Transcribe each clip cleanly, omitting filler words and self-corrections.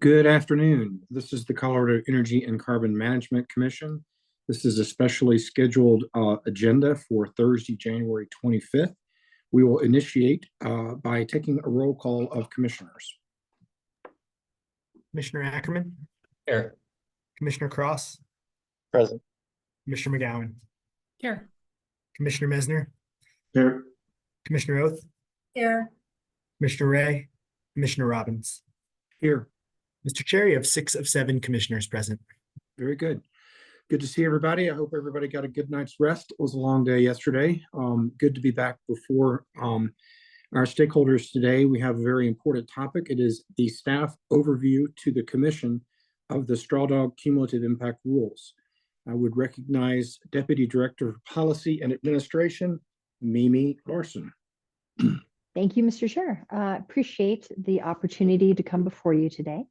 Good afternoon. This is the Colorado Energy and Carbon Management Commission. This is a specially scheduled agenda for Thursday, January 25th. We will initiate by taking a roll call of commissioners. Commissioner Ackerman, Here. Commissioner Cross, Present. Commissioner McGowan, Here. Commissioner Mesner, Here. Commissioner Oath, Here. Commissioner Ray, Commissioner Robbins. Here. Mr. Chair, you have 6 of 7 commissioners present. Very good. Good to see everybody. I hope everybody got a good night's rest. It was a long day yesterday. Good to be back before our stakeholders today. We have a very important topic. It is the staff overview to the commission of the Straw Dog Cumulative Impact Rules. I would recognize Deputy Director of Policy and Administration, Mimi Larson. Thank you, Mr. Chair. Appreciate the opportunity to come before you today.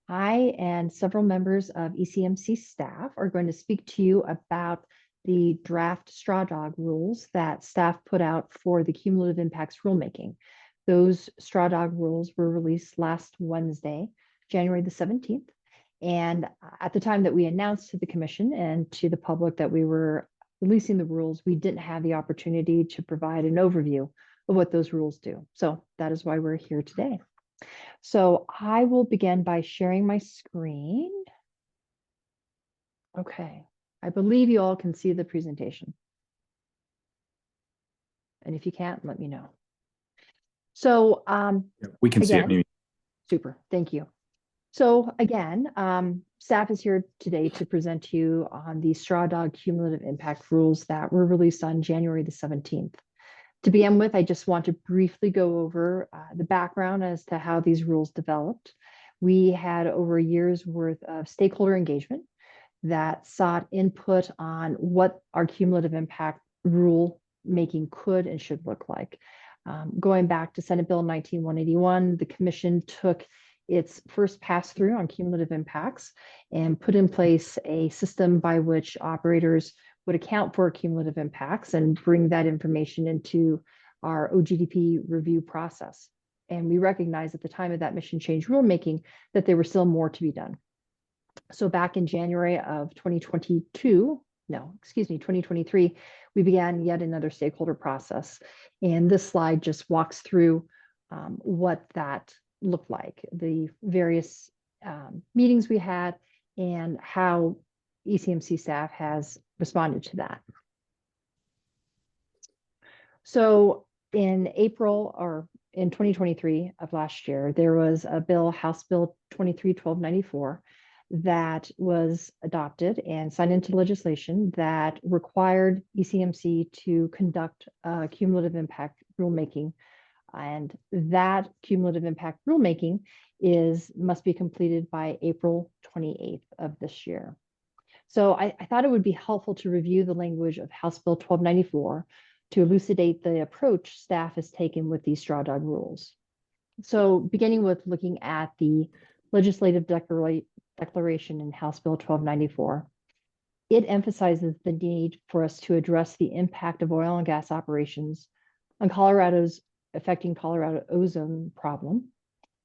I and several members of ECMC staff are going to speak to you about the draft straw dog rules that staff put out for the cumulative impacts rulemaking. Those straw dog rules were released last Wednesday, January the 17th. And at the time that we announced to the commission and to the public that we were releasing the rules, we didn't have the opportunity to provide an overview of what those rules do. So that is why we're here today. So I will begin by sharing my screen. Okay, I believe you all can see the presentation. And if you can't, let me know. So We can see it, again, Mimi. super, thank you. So again, staff is here today to present to you on the straw dog cumulative impact rules that were released on January the 17th. To begin with, I just want to briefly go over the background as to how these rules developed. We had over a year's worth of stakeholder engagement that sought input on what our cumulative impact rule making could and should look like. Going back to Senate Bill 19181, the commission took its first pass through on cumulative impacts and put in place a system by which operators would account for cumulative impacts and bring that information into our OGDP review process. And we recognized at the time of that mission change rulemaking that there was still more to be done. So back in January of 2023, we began yet another stakeholder process. And this slide just walks through what that looked like, the various meetings we had and how ECMC staff has responded to that. So in April or in 2023 of last year, there was a bill, House Bill 23-1294, that was adopted and signed into legislation that required ECMC to conduct cumulative impact rulemaking. And that cumulative impact rulemaking must be completed by April 28th of this year. So I thought it would be helpful to review the language of House Bill 1294 to elucidate the approach staff has taken with these straw dog rules. So beginning with looking at the legislative declaration in House Bill 1294, it emphasizes the need for us to address the impact of oil and gas operations on affecting Colorado ozone problem,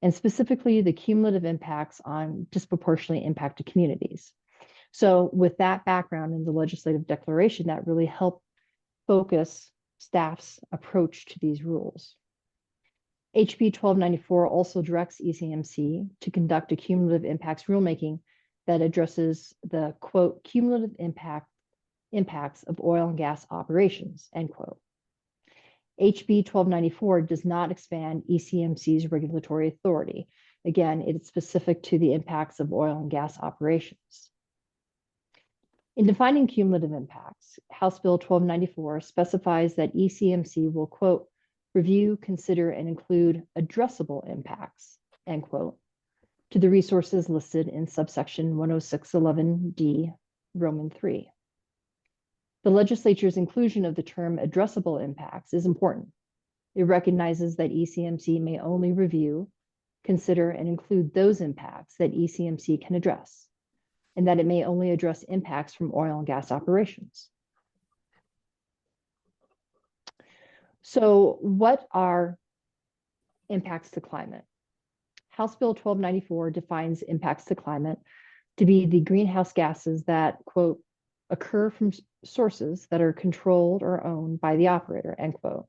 and specifically the cumulative impacts on disproportionately impacted communities. So with that background in the legislative declaration, that really helped focus staff's approach to these rules. HB 1294 also directs ECMC to conduct a cumulative impacts rulemaking that addresses the, quote, cumulative impacts of oil and gas operations, end quote. HB 1294 does not expand ECMC's regulatory authority. Again, it is specific to the impacts of oil and gas operations. In defining cumulative impacts, House Bill 1294 specifies that ECMC will, quote, review, consider, and include addressable impacts, end quote, to the resources listed in subsection 106.11d, Roman 3. The legislature's inclusion of the term addressable impacts is important. It recognizes that ECMC may only review, consider, and include those impacts that ECMC can address, and that it may only address impacts from oil and gas operations. So what are impacts to climate? House Bill 1294 defines impacts to climate to be the greenhouse gases that, quote, occur from sources that are controlled or owned by the operator, end quote.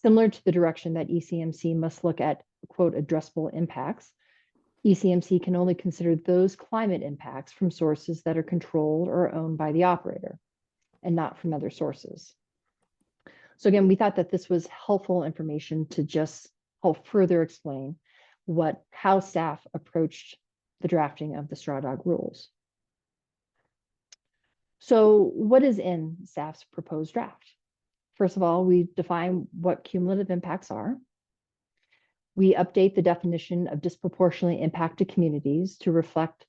Similar to the direction that ECMC must look at, quote, addressable impacts, ECMC can only consider those climate impacts from sources that are controlled or owned by the operator and not from other sources. So again, we thought that this was helpful information to just help further explain how staff approached the drafting of the straw dog rules. So what is in staff's proposed draft? First of all, we define what cumulative impacts are. We update the definition of disproportionately impacted communities to reflect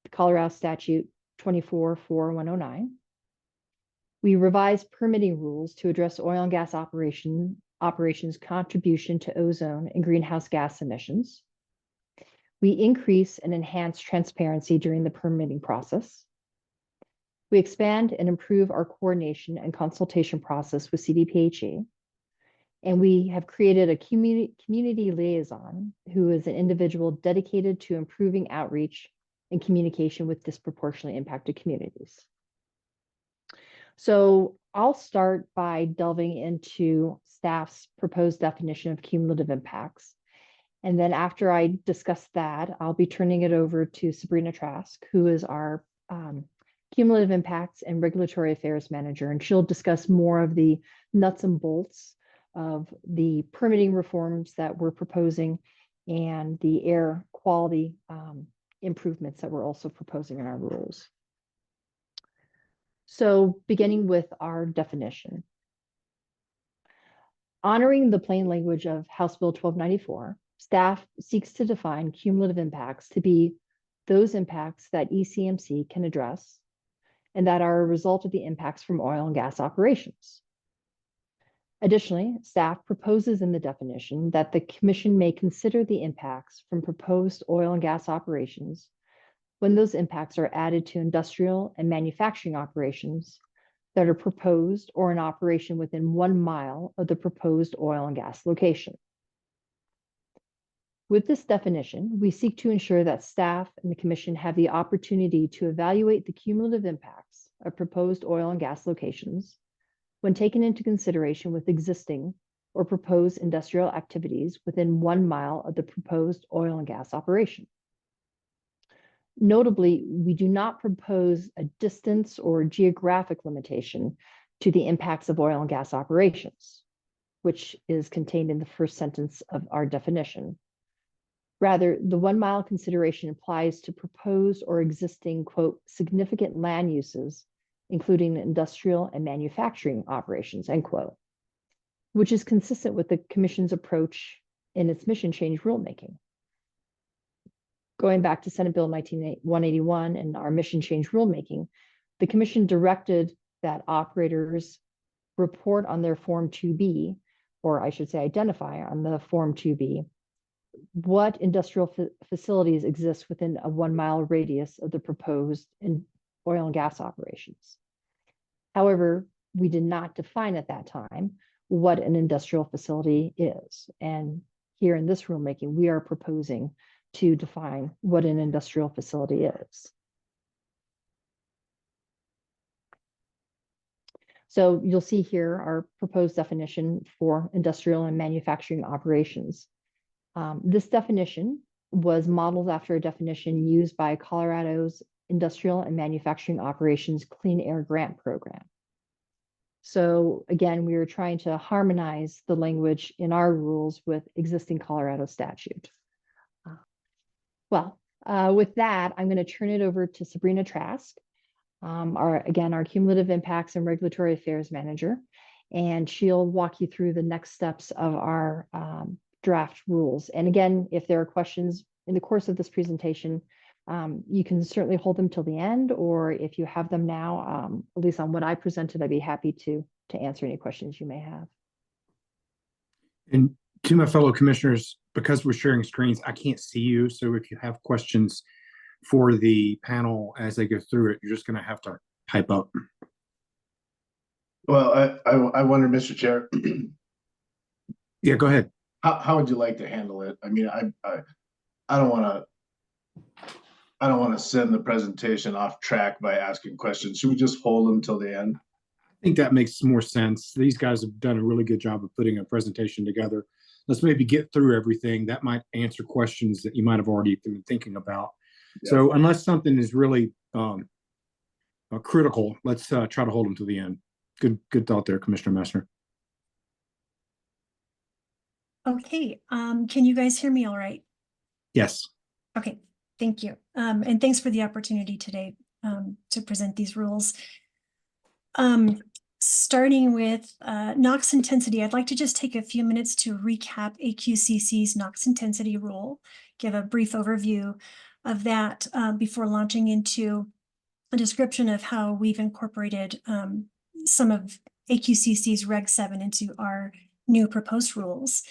the Colorado Statute 24-4109. We revise permitting rules to address oil and gas operations contribution to ozone and greenhouse gas emissions. We increase and enhance transparency during the permitting process. We expand and improve our coordination and consultation process with CDPHE. And we have created a community liaison who is an individual dedicated to improving outreach and communication with disproportionately impacted communities. So I'll start by delving into staff's proposed definition of cumulative impacts. And then after I discuss that, I'll be turning it over to Sabrina Trask, who is our cumulative impacts and regulatory affairs manager. And she'll discuss more of the nuts and bolts of the permitting reforms that we're proposing and the air quality improvements that we're also proposing in our rules. So beginning with our definition. Honoring the plain language of House Bill 1294, staff seeks to define cumulative impacts to be those impacts that ECMC can address and that are a result of the impacts from oil and gas operations. Additionally, staff proposes in the definition that the Commission may consider the impacts from proposed oil and gas operations when those impacts are added to industrial and manufacturing operations that are proposed or in operation within 1 mile of the proposed oil and gas location. With this definition, we seek to ensure that staff and the Commission have the opportunity to evaluate the cumulative impacts of proposed oil and gas locations when taken into consideration with existing or proposed industrial activities within 1 mile of the proposed oil and gas operation. Notably, we do not propose a distance or geographic limitation to the impacts of oil and gas operations, which is contained in the first sentence of our definition. Rather, the 1 mile consideration applies to proposed or existing, quote, significant land uses, including industrial and manufacturing operations, end quote, which is consistent with the Commission's approach in its mission change rulemaking. Going back to Senate Bill 181 and our mission change rulemaking, the Commission directed that operators report on their Form 2B, or I should say identify on the Form 2B, what industrial facilities exist within a 1 mile radius of the proposed oil and gas operations. However, we did not define at that time what an industrial facility is. And here in this rulemaking, we are proposing to define what an industrial facility is. So you'll see here our proposed definition for industrial and manufacturing operations. This definition was modeled after a definition used by Colorado's Industrial and Manufacturing Operations Clean Air Grant Program. So again, we are trying to harmonize the language in our rules with existing Colorado statute. With that, I'm going to turn it over to Sabrina Trask, our cumulative impacts and regulatory affairs manager, and she'll walk you through the next steps of our draft rules. And again, if there are questions in the course of this presentation, you can certainly hold them till the end, or if you have them now, at least on what I presented, I'd be happy to answer any questions you may have. And to my fellow commissioners, because we're sharing screens, I can't see you. So if you have questions for the panel as they go through it, you're just going to have to type up. Well, I wonder, Mr. Chair. Yeah, go ahead. How would you like to handle it? I mean, I don't want to send the presentation off track by asking questions. Should we just hold them till the end? I think that makes more sense. These guys have done a really good job of putting a presentation together. Let's maybe get through everything. That might answer questions that you might have already been thinking about. Yeah. So unless something is really critical, let's try to hold them to the end. Good thought there, Commissioner Messner. Okay, can you guys hear me all right? Yes. Okay, thank you. And thanks for the opportunity today to present these rules. Starting with NOx intensity, I'd like to just take a few minutes to recap AQCC's NOx intensity rule, give a brief overview of that before launching into a description of how we've incorporated some of AQCC's Reg 7 into our new proposed rules.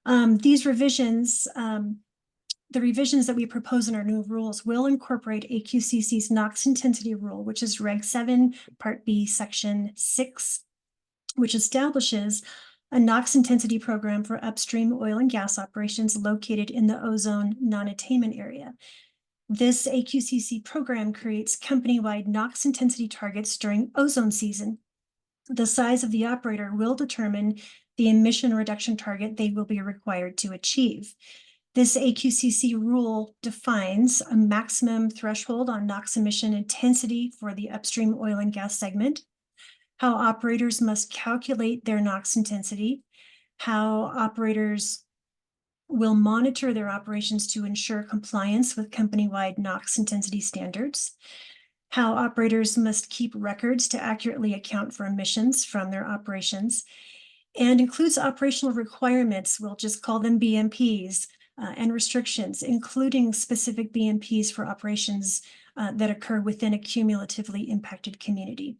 These revisions, the revisions that we propose in our new rules will incorporate AQCC's NOx intensity rule, which is Reg 7, Part B, Section 6, which establishes a NOx intensity program for upstream oil and gas operations located in the ozone non-attainment area. This AQCC program creates company-wide NOx intensity targets during ozone season. The size of the operator will determine the emission reduction target they will be required to achieve. This AQCC rule defines a maximum threshold on NOx emission intensity for the upstream oil and gas segment, how operators must calculate their NOx intensity, how operators will monitor their operations to ensure compliance with company-wide NOx intensity standards, how operators must keep records to accurately account for emissions from their operations, and includes operational requirements, we'll just call them BMPs, and restrictions, including specific BMPs for operations that occur within a cumulatively impacted community.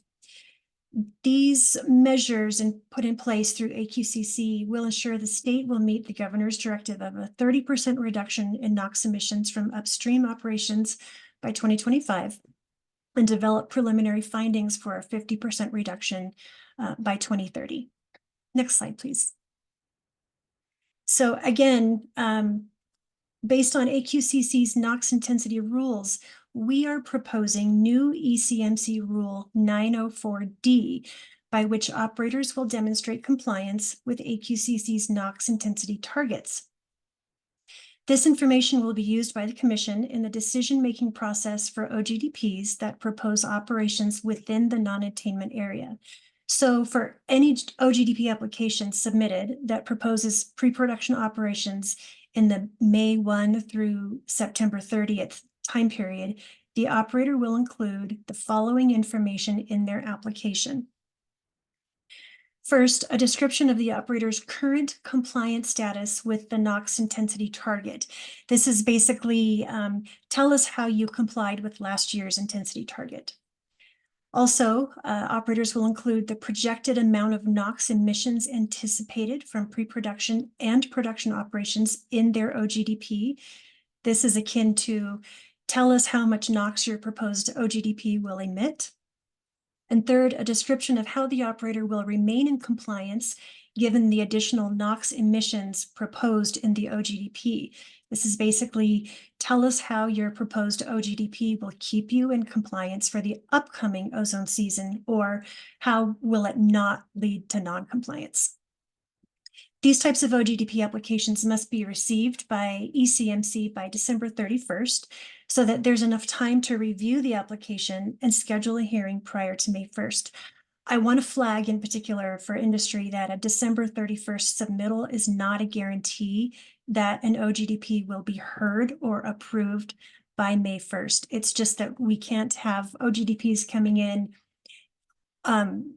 These measures put in place through AQCC will ensure the state will meet the governor's directive of a 30% reduction in NOx emissions from upstream operations by 2025 and develop preliminary findings for a 50% reduction by 2030. Next slide, please. So again, based on AQCC's NOx intensity rules, we are proposing new ECMC Rule 904D, by which operators will demonstrate compliance with AQCC's NOx intensity targets. This information will be used by the Commission in the decision-making process for OGDPs that propose operations within the non-attainment area. So for any OGDP application submitted that proposes pre-production operations in the May 1 through September 30th time period, the operator will include the following information in their application. First, a description of the operator's current compliance status with the NOx intensity target. This is basically tell us how you complied with last year's intensity target. Also, operators will include the projected amount of NOx emissions anticipated from pre-production and production operations in their OGDP. This is akin to tell us how much NOx your proposed OGDP will emit. And third, a description of how the operator will remain in compliance given the additional NOx emissions proposed in the OGDP. This is basically tell us how your proposed OGDP will keep you in compliance for the upcoming ozone season, or how will it not lead to non-compliance. These types of OGDP applications must be received by ECMC by December 31st, so that there's enough time to review the application and schedule a hearing prior to May 1st. I want to flag in particular for industry that a December 31st submittal is not a guarantee that an OGDP will be heard or approved by May 1st. It's just that we can't have OGDPs coming in on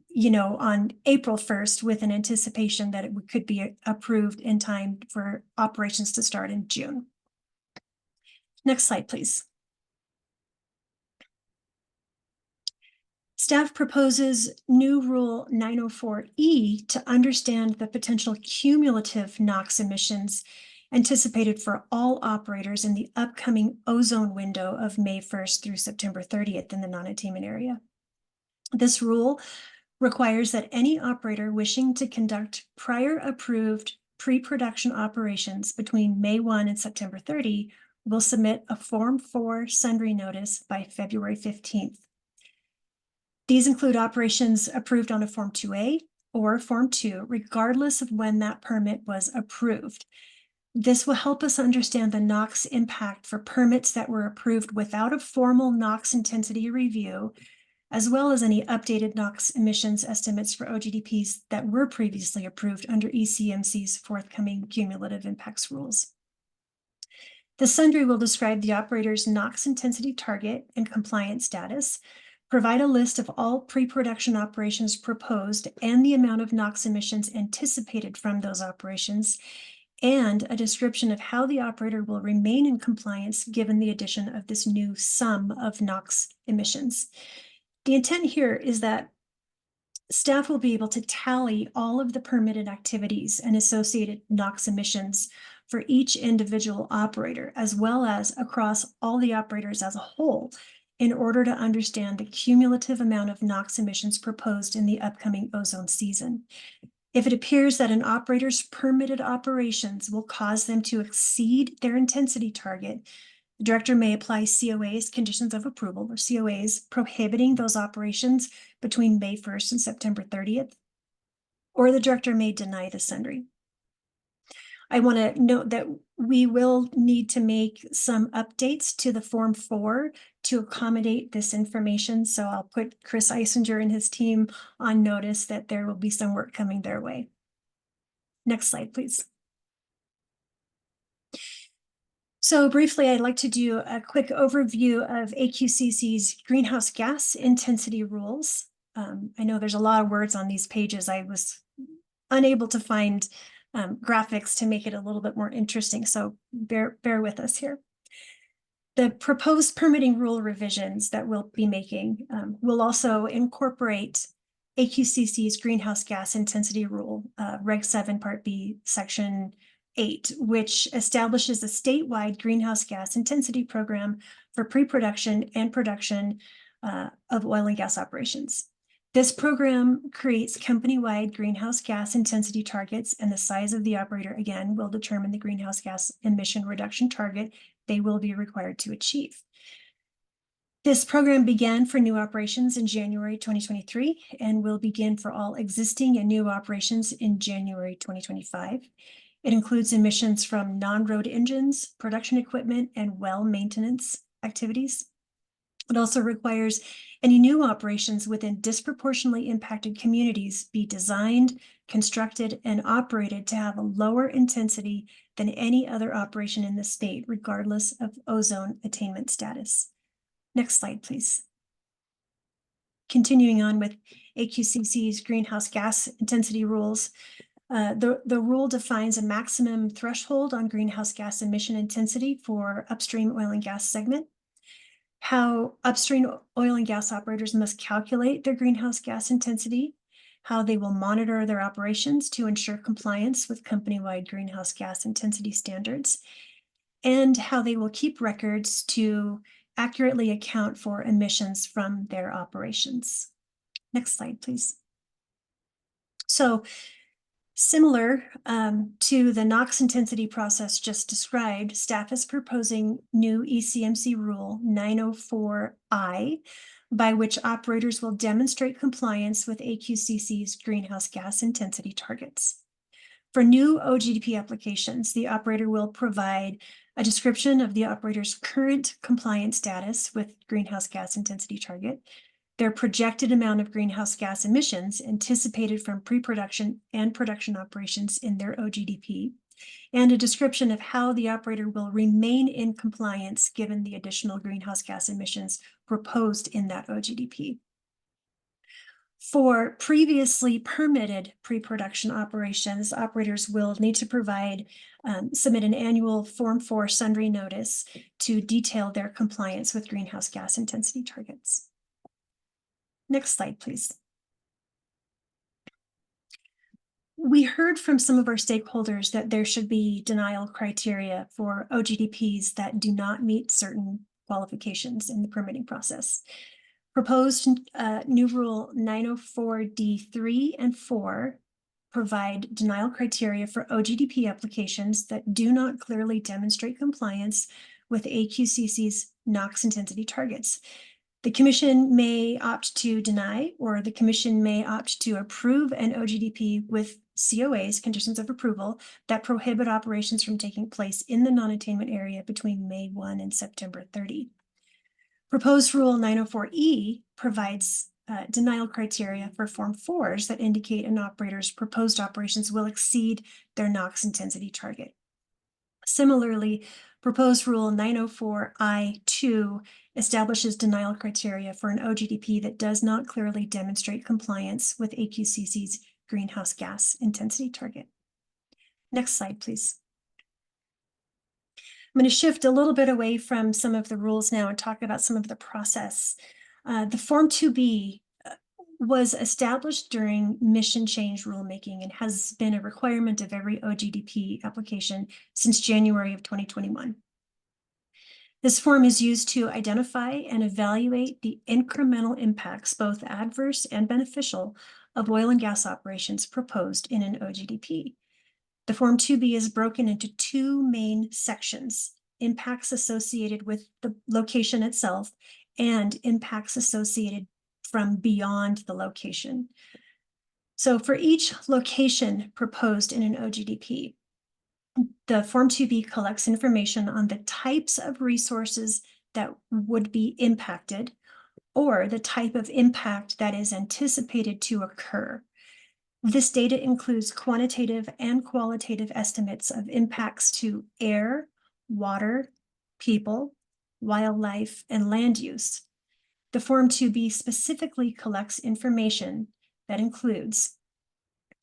April 1st with an anticipation that it could be approved in time for operations to start in June. Next slide, please. Staff proposes new Rule 904E to understand the potential cumulative NOx emissions anticipated for all operators in the upcoming ozone window of May 1st through September 30th in the non-attainment area. This rule requires that any operator wishing to conduct prior approved pre-production operations between May 1 and September 30 will submit a Form 4 sundry notice by February 15th. These include operations approved on a Form 2A or Form 2, regardless of when that permit was approved. This will help us understand the NOx impact for permits that were approved without a formal NOx intensity review, as well as any updated NOx emissions estimates for OGDPs that were previously approved under ECMC's forthcoming cumulative impacts rules. The sundry will describe the operator's NOx intensity target and compliance status, provide a list of all pre-production operations proposed and the amount of NOx emissions anticipated from those operations, and a description of how the operator will remain in compliance given the addition of this new sum of NOx emissions. The intent here is that staff will be able to tally all of the permitted activities and associated NOx emissions for each individual operator, as well as across all the operators as a whole, in order to understand the cumulative amount of NOx emissions proposed in the upcoming ozone season. If it appears that an operator's permitted operations will cause them to exceed their intensity target, the director may apply COAs, conditions of approval, or COAs, prohibiting those operations between May 1st and September 30th, or the director may deny the sundry. I want to note that we will need to make some updates to the Form 4 to accommodate this information. So I'll put Chris Eisinger and his team on notice that there will be some work coming their way. Next slide, please. So briefly, I'd like to do a quick overview of AQCC's greenhouse gas intensity rules. I know there's a lot of words on these pages. I was unable to find graphics to make it a little bit more interesting, so bear with us here. The proposed permitting rule revisions that we'll be making will also incorporate AQCC's greenhouse gas intensity rule, Reg 7 Part B, Section 8, which establishes a statewide greenhouse gas intensity program for pre-production and production of oil and gas operations. This program creates company-wide greenhouse gas intensity targets, and the size of the operator, again, will determine the greenhouse gas emission reduction target they will be required to achieve. This program began for new operations in January 2023 and will begin for all existing and new operations in January 2025. It includes emissions from non-road engines, production equipment, and well maintenance activities. It also requires any new operations within disproportionately impacted communities be designed, constructed, and operated to have a lower intensity than any other operation in the state, regardless of ozone attainment status. Next slide, please. Continuing on with AQCC's greenhouse gas intensity rules, the rule defines a maximum threshold on greenhouse gas emission intensity for upstream oil and gas segment, how upstream oil and gas operators must calculate their greenhouse gas intensity, how they will monitor their operations to ensure compliance with company-wide greenhouse gas intensity standards, and how they will keep records to accurately account for emissions from their operations. Next slide, please. So, similar to the NOx intensity process just described, staff is proposing new ECMC Rule 904I, by which operators will demonstrate compliance with AQCC's greenhouse gas intensity targets. For new OGDP applications, the operator will provide a description of the operator's current compliance status with greenhouse gas intensity target, their projected amount of greenhouse gas emissions anticipated from pre-production and production operations in their OGDP, and a description of how the operator will remain in compliance given the additional greenhouse gas emissions proposed in that OGDP. For previously permitted pre-production operations, operators will need to submit an annual Form 4 sundry notice to detail their compliance with greenhouse gas intensity targets. Next slide, please. We heard from some of our stakeholders that there should be denial criteria for OGDPs that do not meet certain qualifications in the permitting process. Proposed new rule 904D3 and 4 provide denial criteria for OGDP applications that do not clearly demonstrate compliance with AQCC's NOx intensity targets. The Commission may opt to deny, or the Commission may opt to approve an OGDP with COAs, conditions of approval, that prohibit operations from taking place in the non-attainment area between May 1 and September 30. Proposed Rule 904E provides denial criteria for Form 4s that indicate an operator's proposed operations will exceed their NOx intensity target. Similarly, proposed Rule 904I2 establishes denial criteria for an OGDP that does not clearly demonstrate compliance with AQCC's greenhouse gas intensity target. Next slide, please. I'm going to shift a little bit away from some of the rules now and talk about some of the process. The Form 2B was established during mission change rulemaking and has been a requirement of every OGDP application since January of 2021. This form is used to identify and evaluate the incremental impacts, both adverse and beneficial, of oil and gas operations proposed in an OGDP. The Form 2B is broken into two main sections: impacts associated with the location itself and impacts associated from beyond the location. So for each location proposed in an OGDP, the Form 2B collects information on the types of resources that would be impacted, or the type of impact that is anticipated to occur. This data includes quantitative and qualitative estimates of impacts to air, water, people, wildlife, and land use. The Form 2B specifically collects information that includes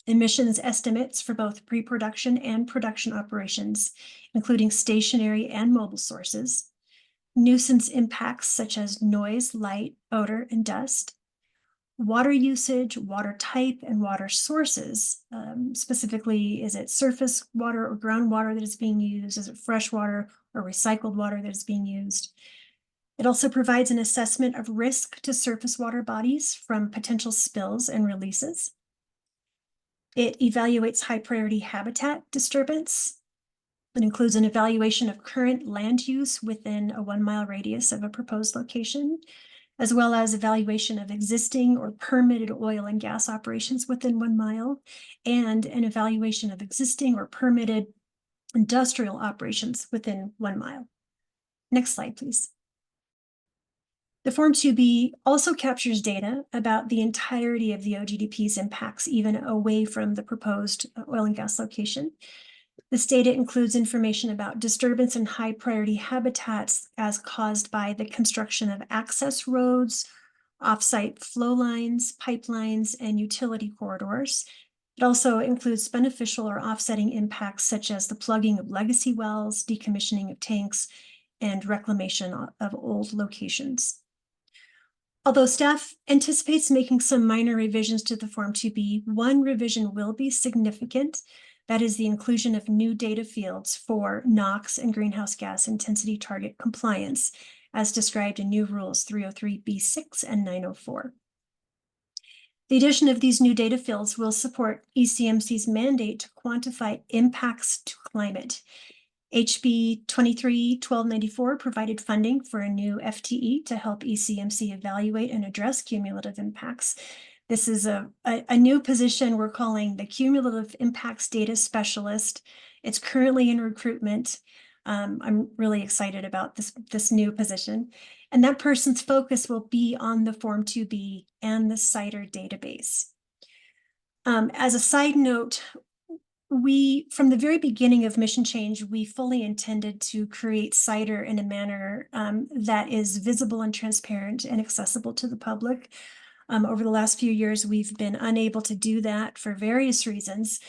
emissions estimates for both pre-production and production operations, including stationary and mobile sources, nuisance impacts such as noise, light, odor, and dust, water usage, water type, and water sources. Specifically, is it surface water or groundwater that is being used? Is it fresh water or recycled water that is being used? It also provides an assessment of risk to surface water bodies from potential spills and releases. It evaluates high priority habitat disturbance. It includes an evaluation of current land use within a 1 mile radius of a proposed location, as well as evaluation of existing or permitted oil and gas operations within 1 mile, and an evaluation of existing or permitted industrial operations within 1 mile. Next slide, please. The Form 2B also captures data about the entirety of the OGDP's impacts, even away from the proposed oil and gas location. This data includes information about disturbance in high priority habitats as caused by the construction of access roads, offsite flow lines, pipelines, and utility corridors. It also includes beneficial or offsetting impacts such as the plugging of legacy wells, decommissioning of tanks, and reclamation of old locations. Although staff anticipates making some minor revisions to the Form 2B, one revision will be significant. That is the inclusion of new data fields for NOx and greenhouse gas intensity target compliance, as described in new rules 303B6 and 904. The addition of these new data fields will support ECMC's mandate to quantify impacts to climate. HB 23-1294 provided funding for a new FTE to help ECMC evaluate and address cumulative impacts. This is a new position we're calling the Cumulative Impacts Data Specialist. It's currently in recruitment. I'm really excited about this new position. And that person's focus will be on the Form 2B and the CITER database. As a side note, from the very beginning of Mission Change, we fully intended to create CITER in a manner that is visible and transparent and accessible to the public. Over the last few years, we've been unable to do that for various reasons.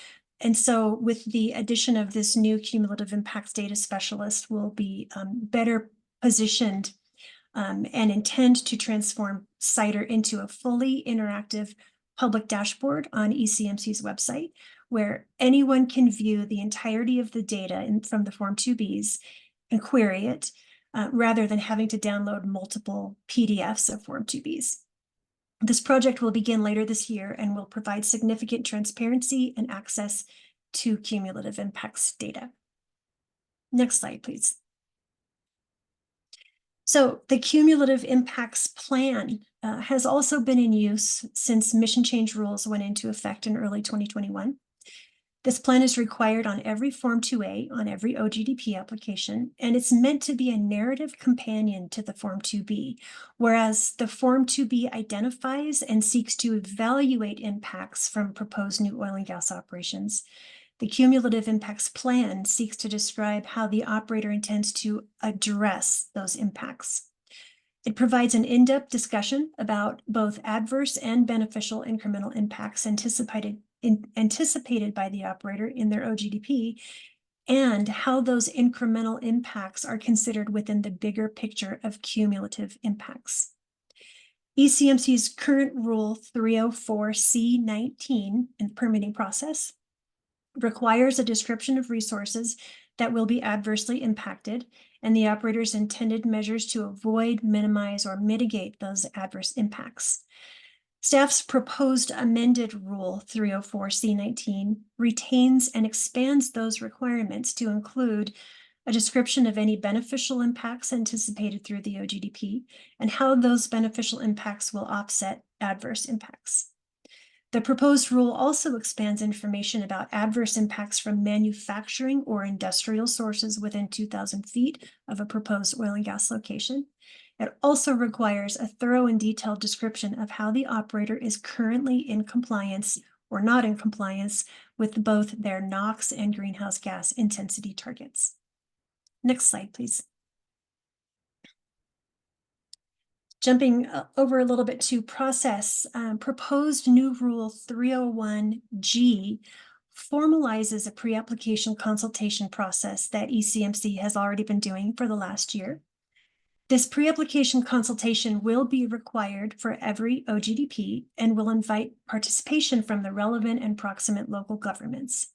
And so with the addition of this new Cumulative Impacts Data Specialist, we'll be better positioned and intend to transform CITER into a fully interactive public dashboard on ECMC's website, where anyone can view the entirety of the data from the Form 2Bs and query it, rather than having to download multiple PDFs of Form 2Bs. This project will begin later this year and will provide significant transparency and access to cumulative impacts data. Next slide, please. So the cumulative impacts plan has also been in use since mission change rules went into effect in early 2021. This plan is required on every Form 2A on every OGDP application, and it's meant to be a narrative companion to the Form 2B, whereas the Form 2B identifies and seeks to evaluate impacts from proposed new oil and gas operations. The cumulative impacts plan seeks to describe how the operator intends to address those impacts. It provides an in-depth discussion about both adverse and beneficial incremental impacts anticipated by the operator in their OGDP, and how those incremental impacts are considered within the bigger picture of cumulative impacts. ECMC's current Rule 304C19 in the permitting process requires a description of resources that will be adversely impacted and the operator's intended measures to avoid, minimize, or mitigate those adverse impacts. Staff's proposed amended Rule 304C19 retains and expands those requirements to include a description of any beneficial impacts anticipated through the OGDP and how those beneficial impacts will offset adverse impacts. The proposed rule also expands information about adverse impacts from manufacturing or industrial sources within 2,000 feet of a proposed oil and gas location. It also requires a thorough and detailed description of how the operator is currently in compliance or not in compliance with both their NOx and greenhouse gas intensity targets. Next slide, please. Jumping over a little bit to process, proposed new Rule 301G formalizes a pre-application consultation process that ECMC has already been doing for the last year. This pre-application consultation will be required for every OGDP and will invite participation from the relevant and proximate local governments.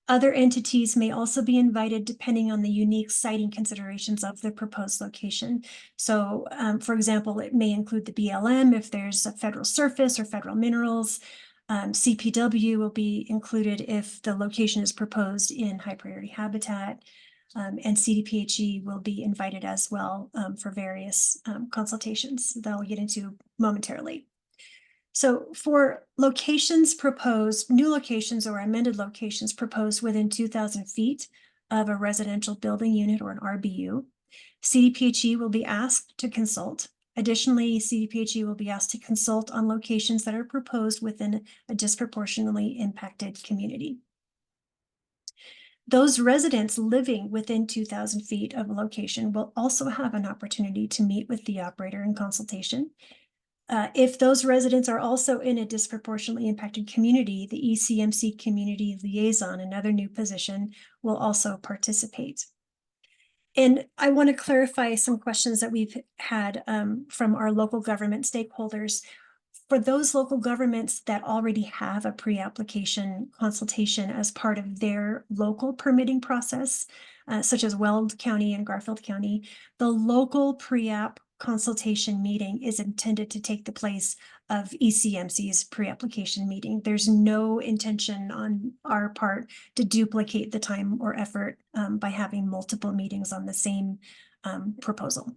Other entities may also be invited depending on the unique siting considerations of the proposed location. So, for example, it may include the BLM if there's a federal surface or federal minerals. CPW will be included if the location is proposed in high priority habitat. And CDPHE will be invited as well for various consultations that I'll get into momentarily. So for locations proposed, new locations or amended locations proposed within 2,000 feet of a residential building unit or an RBU, CDPHE will be asked to consult. Additionally, CDPHE will be asked to consult on locations that are proposed within a disproportionately impacted community. Those residents living within 2,000 feet of a location will also have an opportunity to meet with the operator in consultation. If those residents are also in a disproportionately impacted community, the ECMC Community Liaison, another new position, will also participate. And I want to clarify some questions that we've had from our local government stakeholders. For those local governments that already have a pre-application consultation as part of their local permitting process, such as Weld County and Garfield County, the local pre-app consultation meeting is intended to take the place of ECMC's pre-application meeting. There's no intention on our part to duplicate the time or effort by having multiple meetings on the same proposal.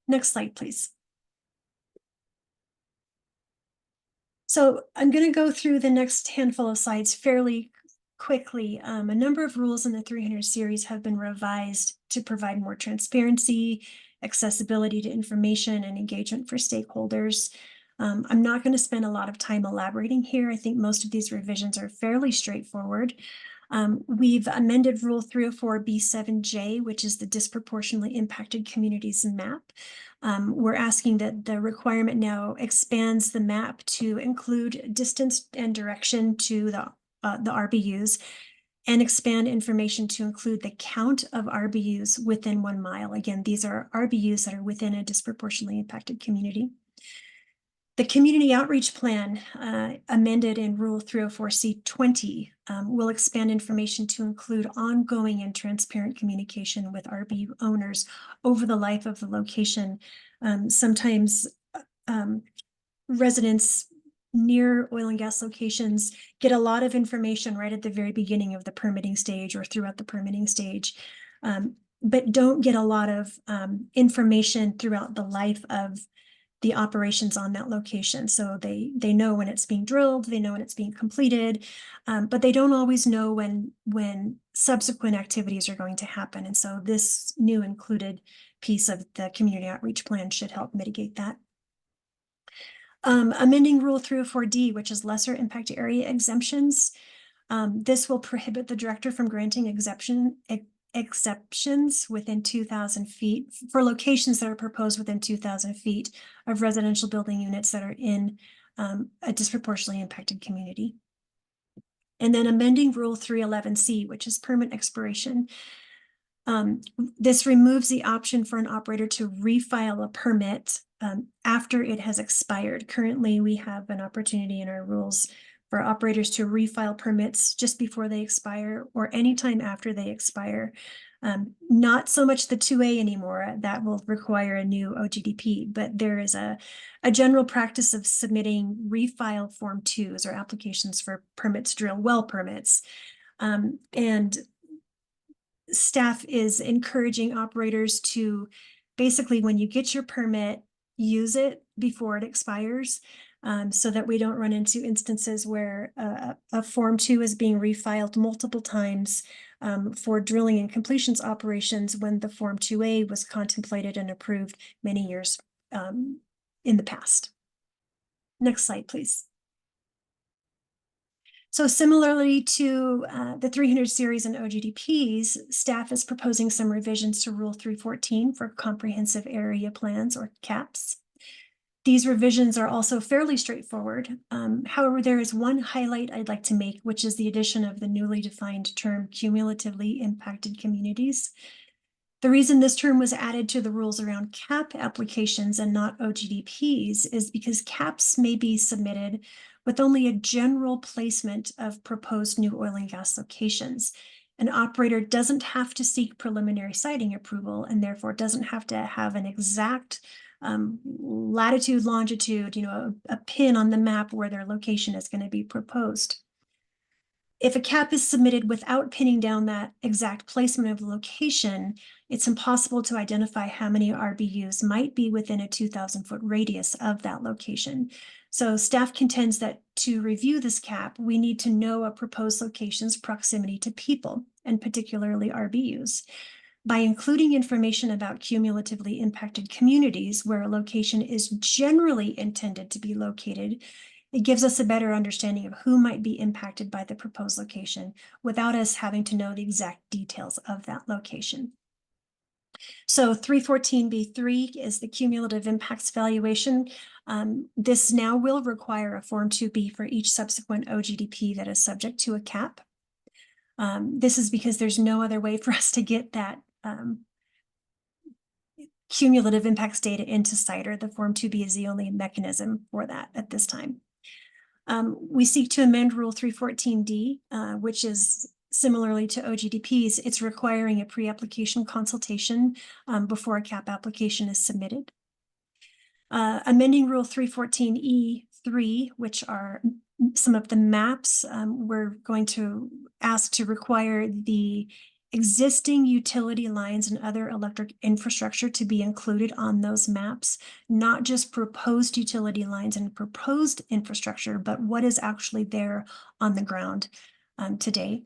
Next slide, please. So I'm going to go through the next handful of slides fairly quickly. A number of rules in the 300 series have been revised to provide more transparency, accessibility to information, and engagement for stakeholders. I'm not going to spend a lot of time elaborating here. I think most of these revisions are fairly straightforward. We've amended Rule 304B7J, which is the disproportionately impacted communities map. We're asking that the requirement now expands the map to include distance and direction to the RBUs, and expand information to include the count of RBUs within 1 mile. Again, these are RBUs that are within a disproportionately impacted community. The community outreach plan amended in Rule 304C20 will expand information to include ongoing and transparent communication with RBU owners over the life of the location. Sometimes residents near oil and gas locations get a lot of information right at the very beginning of the permitting stage or throughout the permitting stage, but don't get a lot of information throughout the life of the operations on that location. So they know when it's being drilled, they know when it's being completed, but they don't always know when subsequent activities are going to happen. And so this new included piece of the community outreach plan should help mitigate that. Amending Rule 304D, which is lesser impact area exemptions. This will prohibit the director from granting exceptions within 2,000 feet for locations that are proposed within 2,000 feet of residential building units that are in a disproportionately impacted community. And then amending Rule 311C, which is permit expiration. This removes the option for an operator to refile a permit after it has expired. Currently, we have an opportunity in our rules for operators to refile permits just before they expire or anytime after they expire. Not so much the 2A anymore, that will require a new OGDP, but there is a general practice of submitting refile Form 2s or applications for permits, drill well permits. And staff is encouraging operators to basically, when you get your permit, use it before it expires, so that we don't run into instances where a Form 2 is being refiled multiple times for drilling and completions operations when the Form 2A was contemplated and approved many years in the past. Next slide, please. So similarly to the 300 series and OGDPs, staff is proposing some revisions to Rule 314 for comprehensive area plans or CAPs. These revisions are also fairly straightforward. However, there is one highlight I'd like to make, which is the addition of the newly defined term cumulatively impacted communities. The reason this term was added to the rules around CAP applications and not OGDPs is because CAPs may be submitted with only a general placement of proposed new oil and gas locations. An operator doesn't have to seek preliminary siting approval and therefore doesn't have to have an exact latitude, longitude, a pin on the map where their location is going to be proposed. If a CAP is submitted without pinning down that exact placement of the location, it's impossible to identify how many RBUs might be within a 2,000-foot radius of that location. So staff contends that to review this CAP, we need to know a proposed location's proximity to people, and particularly RBUs. By including information about cumulatively impacted communities where a location is generally intended to be located, it gives us a better understanding of who might be impacted by the proposed location without us having to know the exact details of that location. So 314B3 is the cumulative impacts valuation. This now will require a Form 2B for each subsequent OGDP that is subject to a CAP. This is because there's no other way for us to get that cumulative impacts data into CIDR. The Form 2B is the only mechanism for that at this time. We seek to amend Rule 314D, which is similarly to OGDPs. It's requiring a pre-application consultation before a CAP application is submitted. Amending Rule 314E3, which are some of the maps, we're going to ask to require the existing utility lines and other electric infrastructure to be included on those maps, not just proposed utility lines and proposed infrastructure, but what is actually there on the ground today.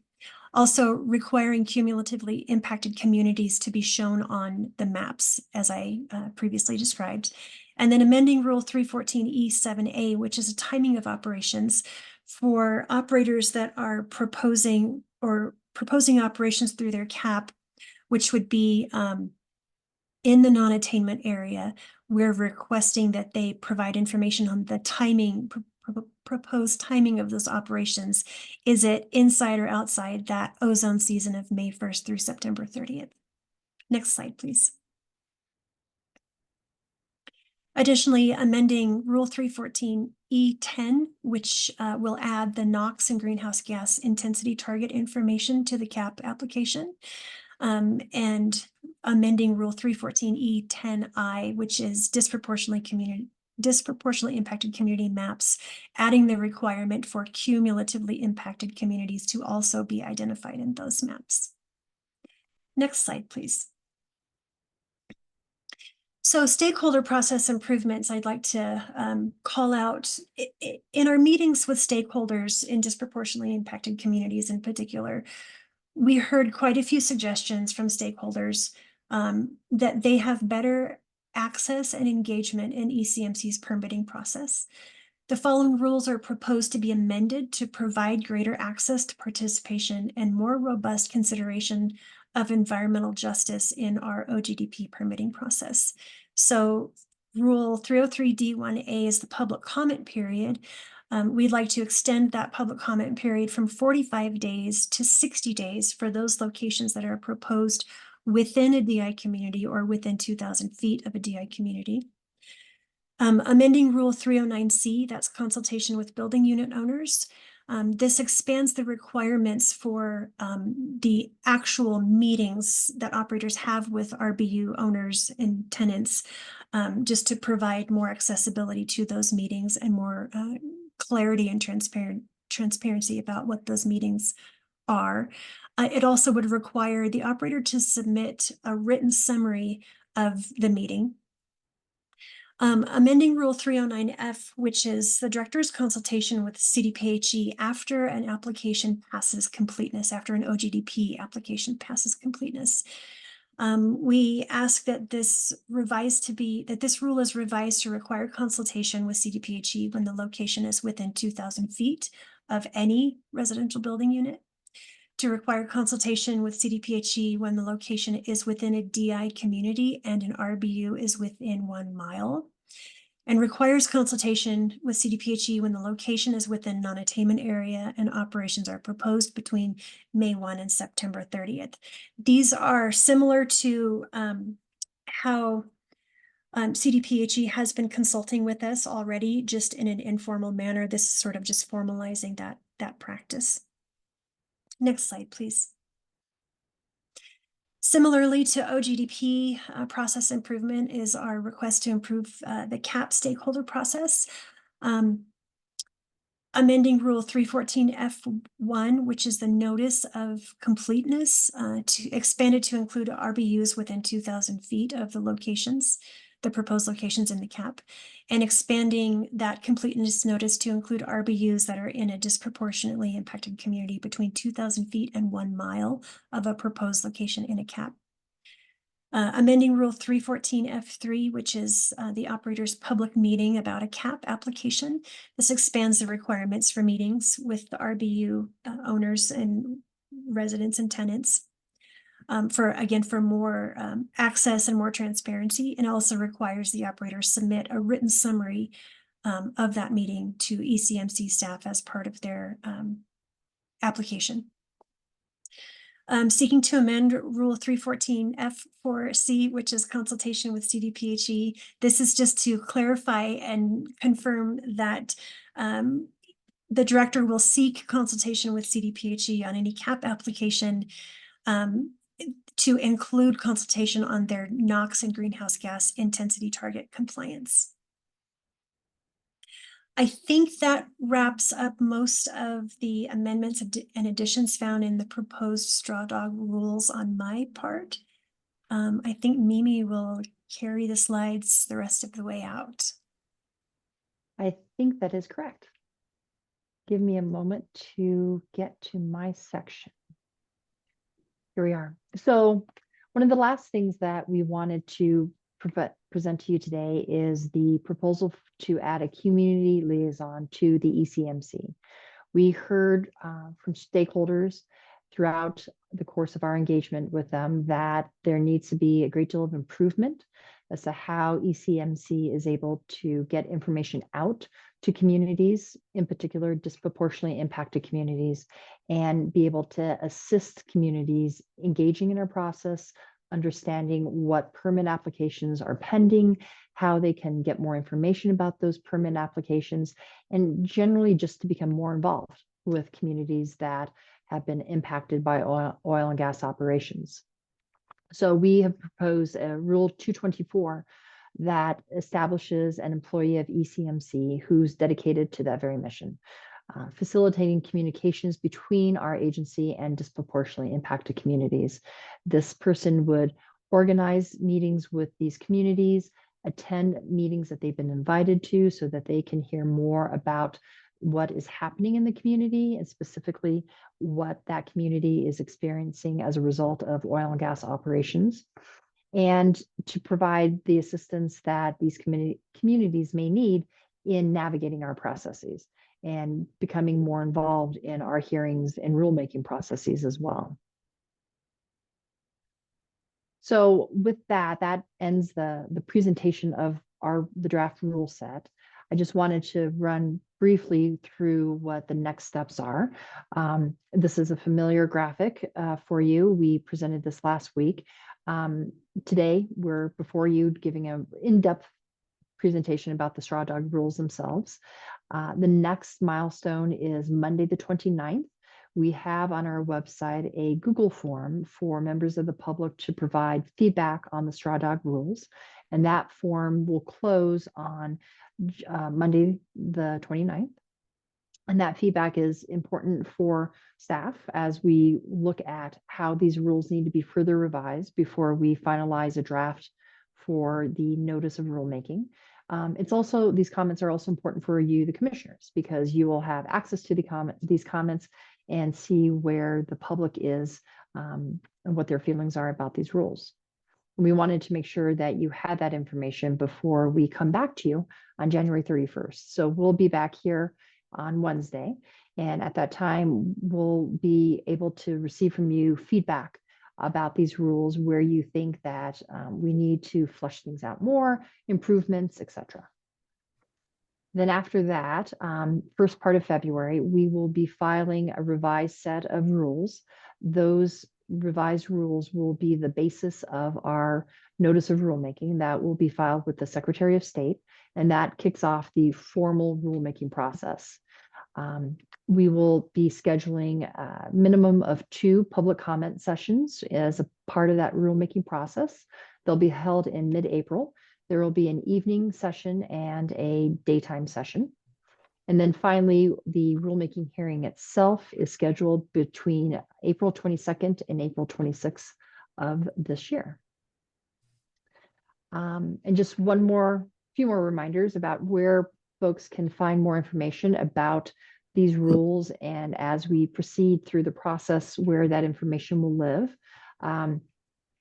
Also requiring cumulatively impacted communities to be shown on the maps, as I previously described. And then amending Rule 314E7A, which is a timing of operations for operators that are proposing operations through their CAP, which would be in the non-attainment area. We're requesting that they provide information on the timing, proposed timing of those operations. Is it inside or outside that ozone season of May 1st through September 30th? Next slide, please. Additionally, amending Rule 314E10, which will add the NOx and greenhouse gas intensity target information to the CAP application, and amending Rule 314E10I, which is disproportionately disproportionately impacted community maps, adding the requirement for cumulatively impacted communities to also be identified in those maps. Next slide, please. So stakeholder process improvements, I'd like to call out in our meetings with stakeholders in disproportionately impacted communities in particular. We heard quite a few suggestions from stakeholders that they have better access and engagement in ECMC's permitting process. The following rules are proposed to be amended to provide greater access to participation and more robust consideration of environmental justice in our OGDP permitting process. So Rule 303D1A is the public comment period. We'd like to extend that public comment period from 45 days to 60 days for those locations that are proposed within a DI community or within 2,000 feet of a DI community. Amending Rule 309C, that's consultation with building unit owners. This expands the requirements for the actual meetings that operators have with RBU owners and tenants, just to provide more accessibility to those meetings and more clarity and transparency about what those meetings are. It also would require the operator to submit a written summary of the meeting. Amending Rule 309F, which is the director's consultation with CDPHE after an application passes completeness, after an OGDP application passes completeness. We ask that this rule is revised to require consultation with CDPHE when the location is within 2,000 feet of any residential building unit, to require consultation with CDPHE when the location is within a DI community and an RBU is within 1 mile, and requires consultation with CDPHE when the location is within non-attainment area and operations are proposed between May 1 and September 30th. These are similar to how CDPHE has been consulting with us already, just in an informal manner. This is sort of just formalizing that practice. Next slide, please. Similarly to OGDP, process improvement is our request to improve the CAP stakeholder process. Amending Rule 314F1, which is the notice of completeness, to expanded to include RBUs within 2,000 feet of the locations, the proposed locations in the CAP, and expanding that completeness notice to include RBUs that are in a disproportionately impacted community between 2,000 feet and 1 mile of a proposed location in a CAP. Amending Rule 314F3, which is the operator's public meeting about a CAP application. This expands the requirements for meetings with the RBU owners and residents and tenants for more access and more transparency, and also requires the operator submit a written summary of that meeting to ECMC staff as part of their application. Seeking to amend Rule 314F4C, which is consultation with CDPHE. This is just to clarify and confirm that the director will seek consultation with CDPHE on any CAP application to include consultation on their NOx and greenhouse gas intensity target compliance. I think that wraps up most of the amendments and additions found in the proposed straw dog rules on my part. I think Mimi will carry the slides the rest of the way out. I think that is correct. Give me a moment to get to my section. Here we are. So one of the last things that we wanted to present to you today is the proposal to add a community liaison to the ECMC. We heard from stakeholders throughout the course of our engagement with them that there needs to be a great deal of improvement as to how ECMC is able to get information out to communities, in particular disproportionately impacted communities, and be able to assist communities engaging in our process, understanding what permit applications are pending, how they can get more information about those permit applications, and generally just to become more involved with communities that have been impacted by oil and gas operations. So we have proposed a Rule 224 that establishes an employee of ECMC who's dedicated to that very mission, facilitating communications between our agency and disproportionately impacted communities. This person would organize meetings with these communities, attend meetings that they've been invited to so that they can hear more about what is happening in the community and specifically what that community is experiencing as a result of oil and gas operations, and to provide the assistance that these communities may need in navigating our processes and becoming more involved in our hearings and rulemaking processes as well. So with that, that ends the presentation of the draft rule set. I just wanted to run briefly through what the next steps are. This is a familiar graphic for you. We presented this last week. Today, we're before you giving an in-depth presentation about the straw dog rules themselves. The next milestone is Monday, the 29th. We have on our website a Google form for members of the public to provide feedback on the straw dog rules. And that form will close on Monday, the 29th. And that feedback is important for staff as we look at how these rules need to be further revised before we finalize a draft for the notice of rulemaking. These comments are also important for you, the commissioners, because you will have access to these comments and see where the public is and what their feelings are about these rules. We wanted to make sure that you had that information before we come back to you on January 31st. So we'll be back here on Wednesday. And at that time, we'll be able to receive from you feedback about these rules, where you think that we need to flesh things out more, improvements, etc. Then after that, first part of February, we will be filing a revised set of rules. Those revised rules will be the basis of our notice of rulemaking that will be filed with the Secretary of State, and that kicks off the formal rulemaking process. We will be scheduling a minimum of 2 public comment sessions as a part of that rulemaking process. They'll be held in mid-April. There will be an evening session and a daytime session. And then finally, the rulemaking hearing itself is scheduled between April 22nd and April 26th of this year. And just few more reminders about where folks can find more information about these rules, and as we proceed through the process, where that information will live.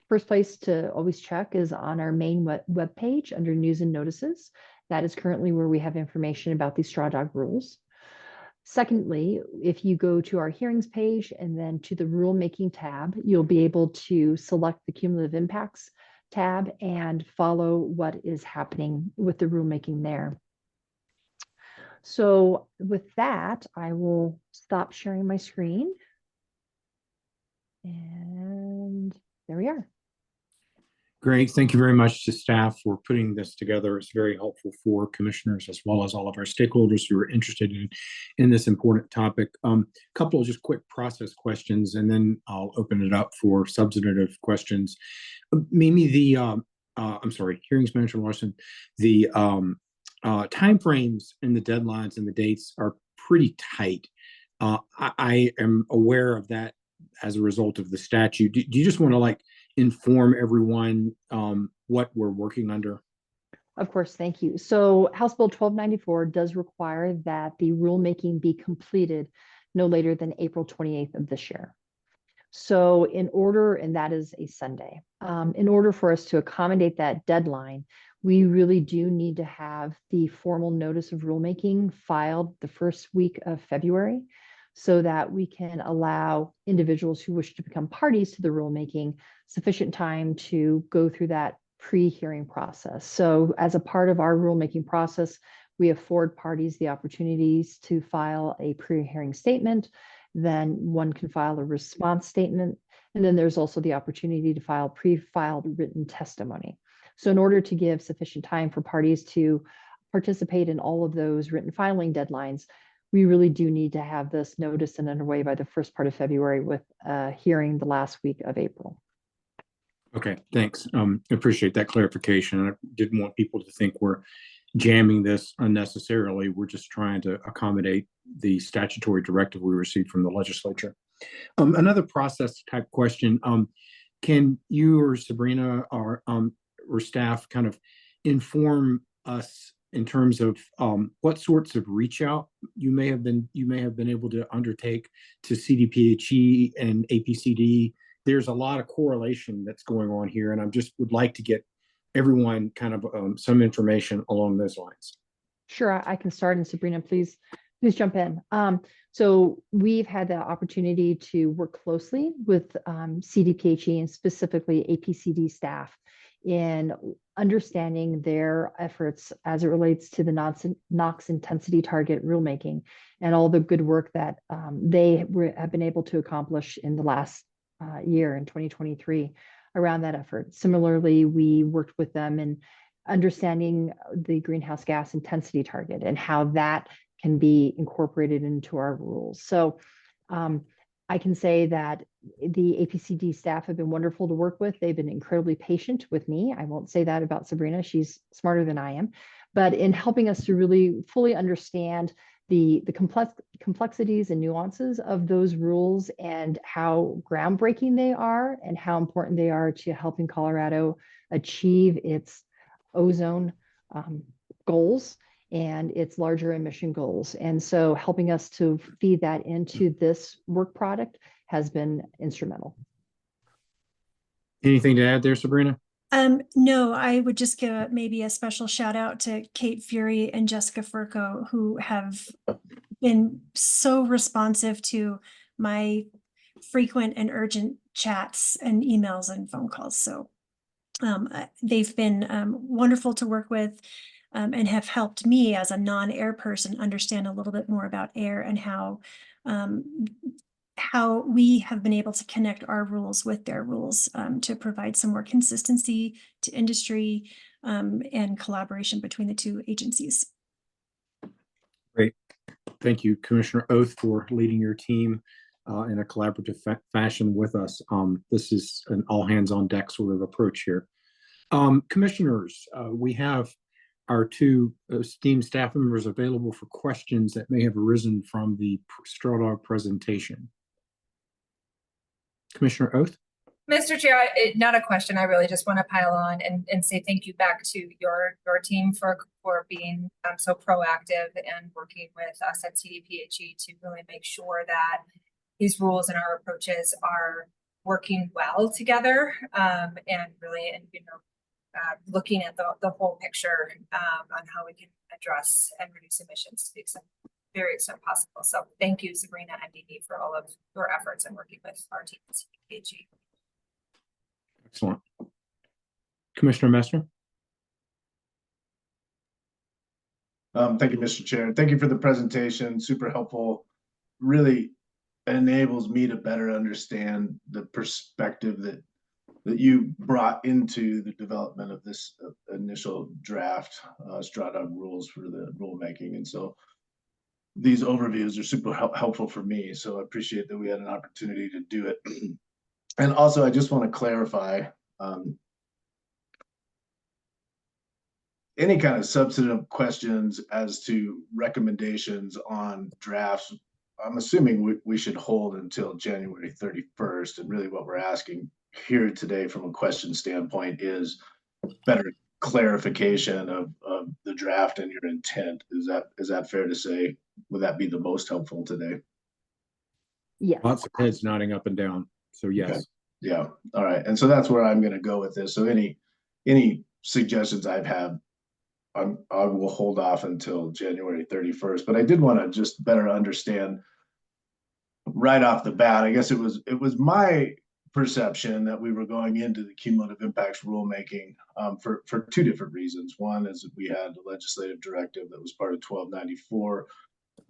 First place to always check is on our main web page under news and notices. That is currently where we have information about these straw dog rules. Secondly, if you go to our hearings page and then to the rulemaking tab, you'll be able to select the cumulative impacts tab and follow what is happening with the rulemaking there. So with that, I will stop sharing my screen. And there we are. Great. Thank you very much to staff for putting this together. It's very helpful for commissioners as well as all of our stakeholders who are interested in this important topic. Couple of just quick process questions, and then I'll open it up for substantive questions. Mimi, Hearings Manager Larson, the timeframes and the deadlines and the dates are pretty tight. I am aware of that as a result of the statute. Do you just want to inform everyone what we're working under? Of course, thank you. So House Bill 1294 does require that the rulemaking be completed no later than April 28th of this year. So and that is a Sunday, in order for us to accommodate that deadline, we really do need to have the formal notice of rulemaking filed the first week of February, so that we can allow individuals who wish to become parties to the rulemaking sufficient time to go through that pre-hearing process. So as a part of our rulemaking process, we afford parties the opportunities to file a pre-hearing statement. Then one can file a response statement. And then there's also the opportunity to file pre-filed written testimony. So in order to give sufficient time for parties to participate in all of those written filing deadlines, we really do need to have this noticed and underway by the first part of February, with a hearing the last week of April. Okay, thanks. Appreciate that clarification. I didn't want people to think we're jamming this unnecessarily. We're just trying to accommodate the statutory directive we received from the legislature. Another process type question. Can you or Sabrina or staff kind of inform us in terms of what sorts of reach out you may have been able to undertake to CDPHE and APCD? There's a lot of correlation that's going on here, and I just would like to get everyone kind of some information along those lines. Sure, I can start, and Sabrina, please jump in. So we've had the opportunity to work closely with CDPHE and specifically APCD staff in understanding their efforts as it relates to the NOx intensity target rulemaking and all the good work that they have been able to accomplish in the last year in 2023 around that effort. Similarly, we worked with them in understanding the greenhouse gas intensity target and how that can be incorporated into our rules. So I can say that the APCD staff have been wonderful to work with. They've been incredibly patient with me. I won't say that about Sabrina. She's smarter than I am. But in helping us to really fully understand the complexities and nuances of those rules and how groundbreaking they are and how important they are to helping Colorado achieve its ozone goals and its larger emission goals. And so helping us to feed that into this work product has been instrumental. Anything to add there, Sabrina? No, I would just give maybe a special shout out to Kate Fury and Jessica Furco, who have been so responsive to my frequent and urgent chats and emails and phone calls. So they've been wonderful to work with and have helped me as a non-air person understand a little bit more about air and how we have been able to connect our rules with their rules to provide some more consistency to industry and collaboration between the two agencies. Great. Thank you, Commissioner Oath, for leading your team in a collaborative fashion with us. This is an all hands on deck sort of approach here. Commissioners, we have our two esteemed staff members available for questions that may have arisen from the straw dog presentation. Commissioner Oath? Mr. Chair, not a question. I really just want to pile on and say thank you back to your team for being so proactive and working with us at CDPHE to really make sure that these rules and our approaches are working well together and really, looking at the whole picture on how we can address and reduce emissions to the very extent possible. So thank you, Sabrina and Dee Dee, for all of your efforts and working with our team at CDPHE. Excellent. Commissioner Messner? Thank you, Mr. Chair. Thank you for the presentation. Super helpful. Really enables me to better understand the perspective that you brought into the development of this initial draft straw dog rules for the rulemaking. And so these overviews are super helpful for me. So I appreciate that we had an opportunity to do it. And also, I just want to clarify any kind of substantive questions as to recommendations on drafts. I'm assuming we should hold until January 31st. And really what we're asking here today from a question standpoint is better clarification of the draft and your intent. Is that fair to say? Would that be the most helpful today? Yes. Lots of heads nodding up and down. So yes. Okay. Yeah. All right. And so that's where I'm going to go with this. So any suggestions I've had, I will hold off until January 31st. But I did want to just better understand right off the bat. I guess it was my perception that we were going into the cumulative impacts rulemaking for two different reasons. One is that we had a legislative directive that was part of 1294,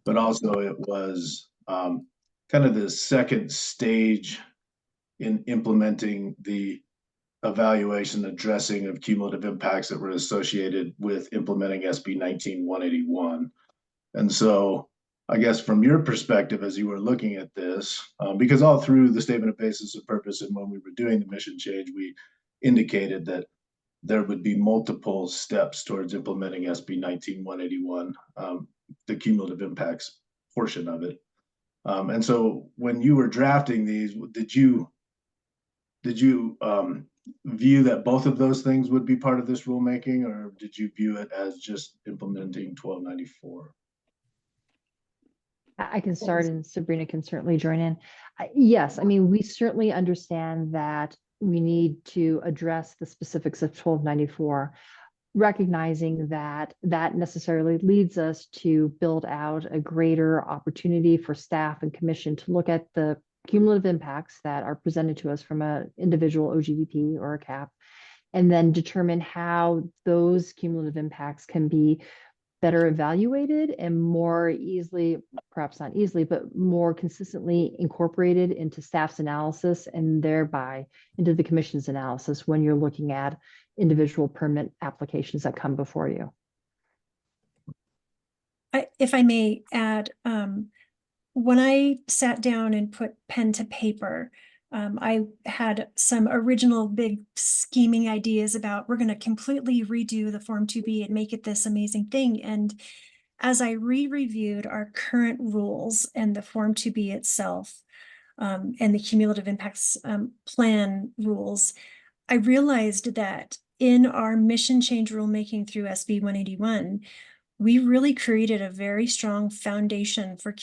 but also it was kind of the second stage in implementing the evaluation, addressing of cumulative impacts that were associated with implementing SB 19181. And so I guess from your perspective, as you were looking at this, because all through the statement of basis of purpose and when we were doing the mission change, we indicated that there would be multiple steps towards implementing SB 19-181, the cumulative impacts portion of it. And so when you were drafting these, did you view that both of those things would be part of this rulemaking, or did you view it as just implementing 1294? I can start and Sabrina can certainly join in. Yes, I mean, we certainly understand that we need to address the specifics of 1294, recognizing that that necessarily leads us to build out a greater opportunity for staff and commission to look at the cumulative impacts that are presented to us from an individual OGDP or a CAP, and then determine how those cumulative impacts can be better evaluated and more easily, perhaps not easily, but more consistently incorporated into staff's analysis and thereby into the commission's analysis when you're looking at individual permit applications that come before you. If I may add, when I sat down and put pen to paper, I had some original big scheming ideas about we're going to completely redo the Form 2B and make it this amazing thing. And as I reviewed our current rules and the Form 2B itself, and the cumulative impacts plan rules, I realized that in our mission change rulemaking through SB 181, we really created a very strong foundation for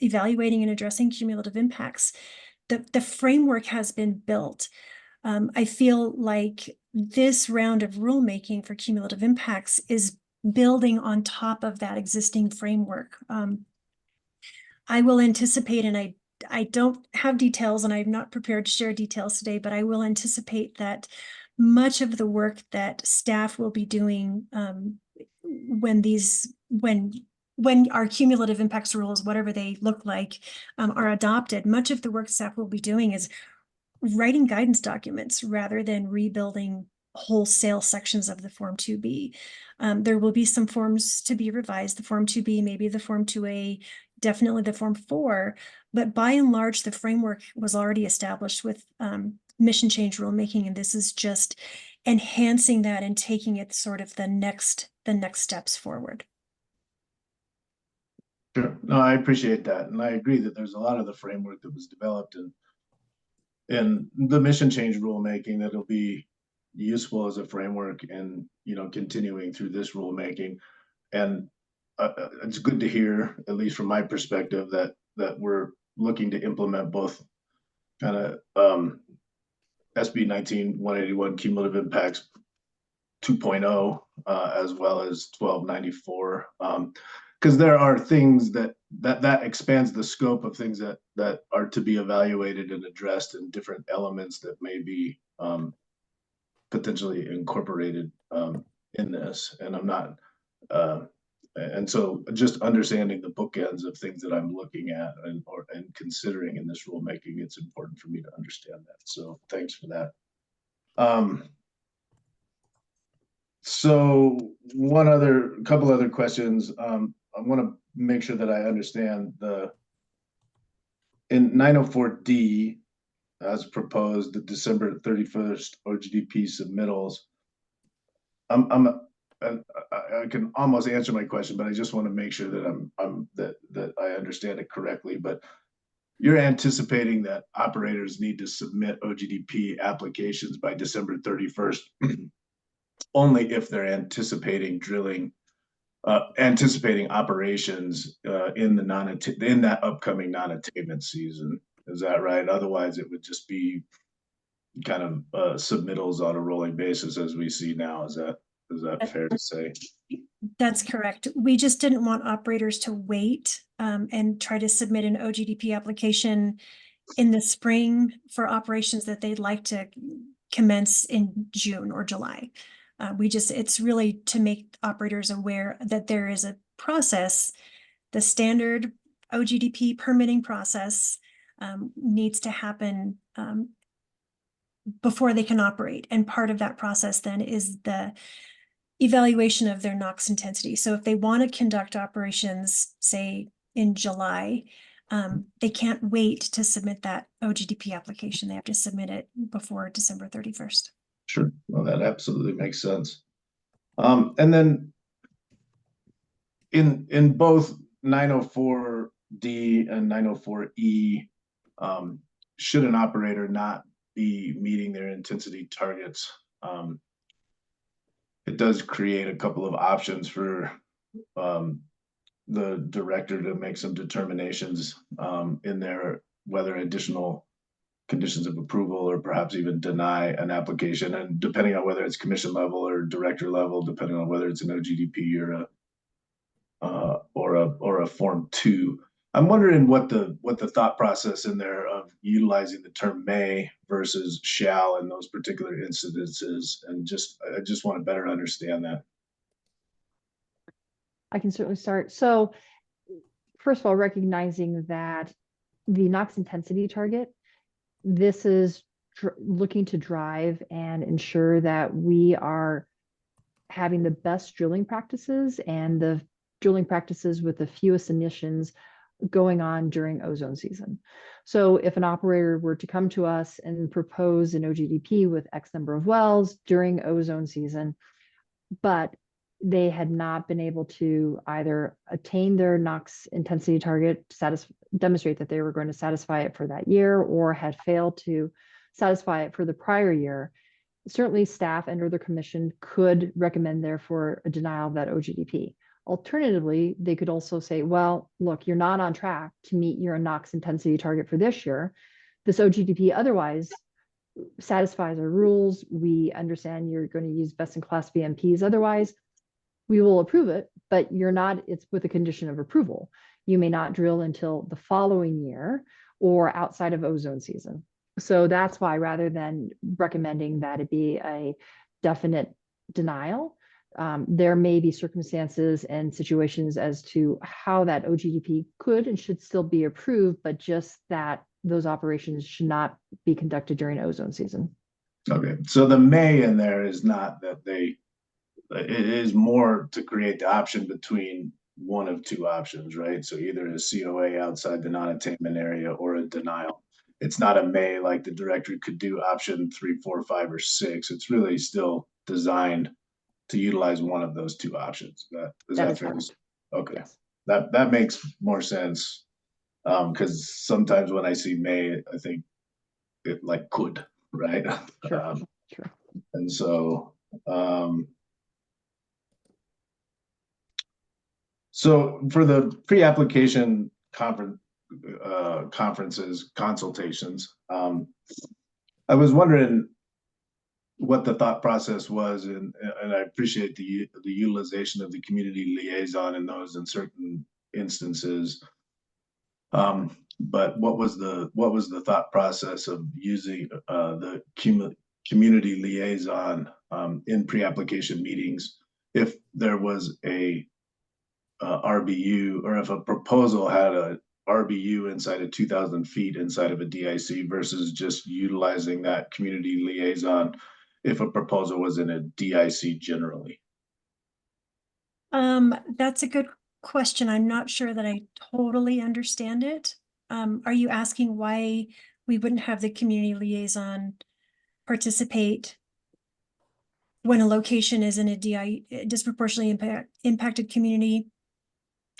evaluating and addressing cumulative impacts. The framework has been built. I feel like this round of rulemaking for cumulative impacts is building on top of that existing framework. I will anticipate, and I don't have details and I'm not prepared to share details today, but I will anticipate that much of the work that staff will be doing when our cumulative impacts rules, whatever they look like, are adopted, much of the work staff will be doing is writing guidance documents rather than rebuilding wholesale sections of the Form 2B. There will be some forms to be revised, the Form 2B, maybe the Form 2A, definitely the Form 4, but by and large, the framework was already established with mission change rulemaking, and this is just enhancing that and taking it sort of the next steps forward. Sure. No, I appreciate that. And I agree that there's a lot of the framework that was developed in the mission change rulemaking that'll be useful as a framework and, continuing through this rulemaking. And it's good to hear, at least from my perspective, that we're looking to implement both kind of SB 19-181 cumulative impacts 2.0 as well as 1294. Because there are things that expands the scope of things that are to be evaluated and addressed, in different elements that may be potentially incorporated in this. And I'm not, and so just understanding the bookends of things that I'm looking at and considering in this rulemaking, it's important for me to understand that. So thanks for that. So couple other questions. I want to make sure that I understand in 904D, as proposed, the December 31st OGDP submittals. I can almost answer my question, but I just want to make sure that that I understand it correctly. But you're anticipating that operators need to submit OGDP applications by December 31st only if they're anticipating operations in that upcoming non-attainment season. Is that right? Otherwise, it would just be kind of submittals on a rolling basis as we see now. Is that fair to say? That's correct. We just didn't want operators to wait and try to submit an OGDP application in the spring for operations that they'd like to commence in June or July. It's really to make operators aware that there is a process. The standard OGDP permitting process needs to happen before they can operate. And part of that process then is the evaluation of their NOx intensity. So if they want to conduct operations, say in July, they can't wait to submit that OGDP application. They have to submit it before December 31st. Sure. Well, that absolutely makes sense. And then in both 904D and 904E, should an operator not be meeting their intensity targets, it does create a couple of options for the director to make some determinations in there, whether additional conditions of approval or perhaps even deny an application, and depending on whether it's commission level or director level, depending on whether it's an OGDP or a Form 2. I'm wondering what the thought process in there of utilizing the term may versus shall in those particular incidences, and I just want to better understand that. I can certainly start. So first of all, recognizing that the NOx intensity target, this is looking to drive and ensure that we are having the best drilling practices and the drilling practices with the fewest emissions going on during ozone season. So if an operator were to come to us and propose an OGDP with X number of wells during ozone season, but they had not been able to either attain their NOx intensity target, demonstrate that they were going to satisfy it for that year, or had failed to satisfy it for the prior year, certainly staff and or the commission could recommend therefore a denial of that OGDP. Alternatively, they could also say, well, look, you're not on track to meet your NOx intensity target for this year. This OGDP otherwise satisfies our rules. We understand you're going to use best in class VMPs. Otherwise, we will approve it, but it's with a condition of approval. You may not drill until the following year or outside of ozone season. So that's why, rather than recommending that it be a definite denial, there may be circumstances and situations as to how that OGDP could and should still be approved, but just that those operations should not be conducted during ozone season. Okay, so the may in there is not that it is more to create the option between one of two options, right? So either a COA outside the non-attainment area or a denial. It's not a may like the director could do option 3, 4, 5, or 6. It's really still designed to utilize one of those two options. Is that fair? Okay, Yes. that makes more sense. Because sometimes when I see may, I think it like could, right? Sure. Sure. And so so for the pre-application consultations, I was wondering what the thought process was, and I appreciate the utilization of the community liaison in those in certain instances. But what was the thought process of using the community liaison in pre-application meetings if there was a RBU, or if a proposal had a RBU inside of 2,000 feet inside of a DIC versus just utilizing that community liaison if a proposal was in a DIC generally? That's a good question. I'm not sure that I totally understand it. Are you asking why we wouldn't have the community liaison participate when a location is in a disproportionately impacted community,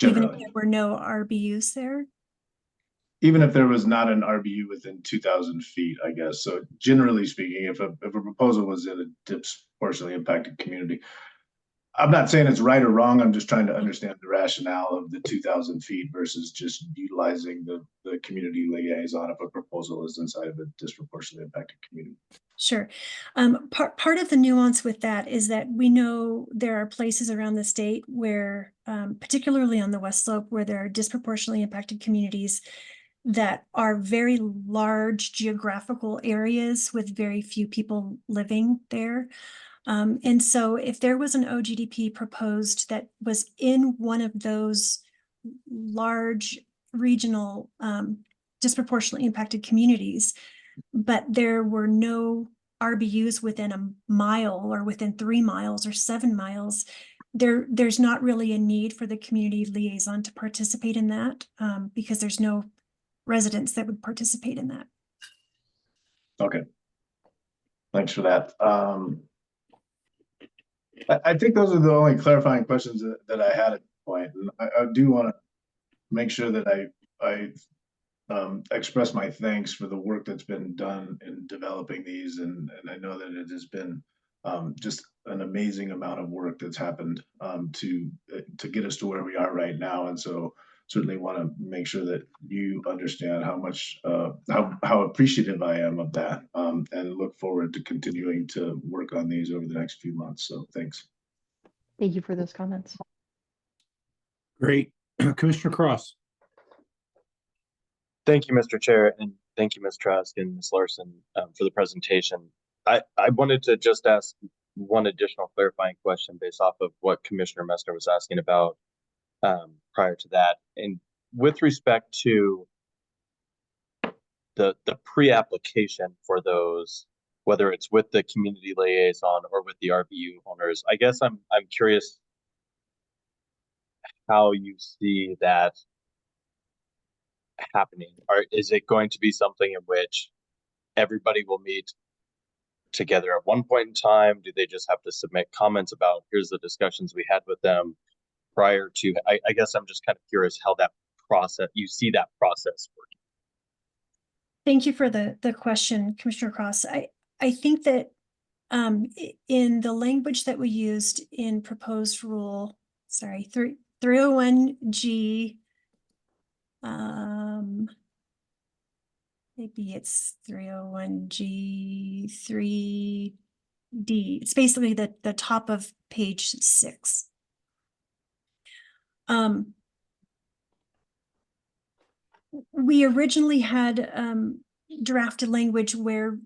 even if Generally, there were no RBUs there? even if there was not an RBU within 2,000 feet, I guess. So generally speaking, if a proposal was in a disproportionately impacted community, I'm not saying it's right or wrong. I'm just trying to understand the rationale of the 2,000 feet versus just utilizing the community liaison if a proposal is inside of a disproportionately impacted community. Sure. Part of the nuance with that is that we know there are places around the state where, particularly on the West Slope, where there are disproportionately impacted communities that are very large geographical areas with very few people living there. And so if there was an OGDP proposed that was in one of those large regional disproportionately impacted communities, but there were no RBUs within a mile or within 3 miles or 7 miles, there's not really a need for the community liaison to participate in that because there's no residents that would participate in that. Okay. Thanks for that. I think those are the only clarifying questions that I had at the point. And I do want to make sure that I express my thanks for the work that's been done in developing these. And I know that it has been just an amazing amount of work that's happened to get us to where we are right now. And so certainly want to make sure that you understand how much, how appreciative I am of that, and look forward to continuing to work on these over the next few months. So thanks. Thank you for those comments. Great. Commissioner Cross. Thank you, Mr. Chair, and thank you, Ms. Trask and Ms. Larson, for the presentation. I wanted to just ask one additional clarifying question based off of what Commissioner Messner was asking about prior to that. And with respect to the pre-application for those, whether it's with the community liaison or with the RBU owners, I guess I'm curious how you see that happening. Or is it going to be something in which everybody will meet together at one point in time? Do they just have to submit comments about, here's the discussions we had with them prior to? I guess I'm just kind of curious how that process, you see that process working. Thank you for the question, Commissioner Cross. I think that in the language that we used in proposed rule, 301G, maybe it's 301G3D. It's basically the top of page 6. We originally had drafted language where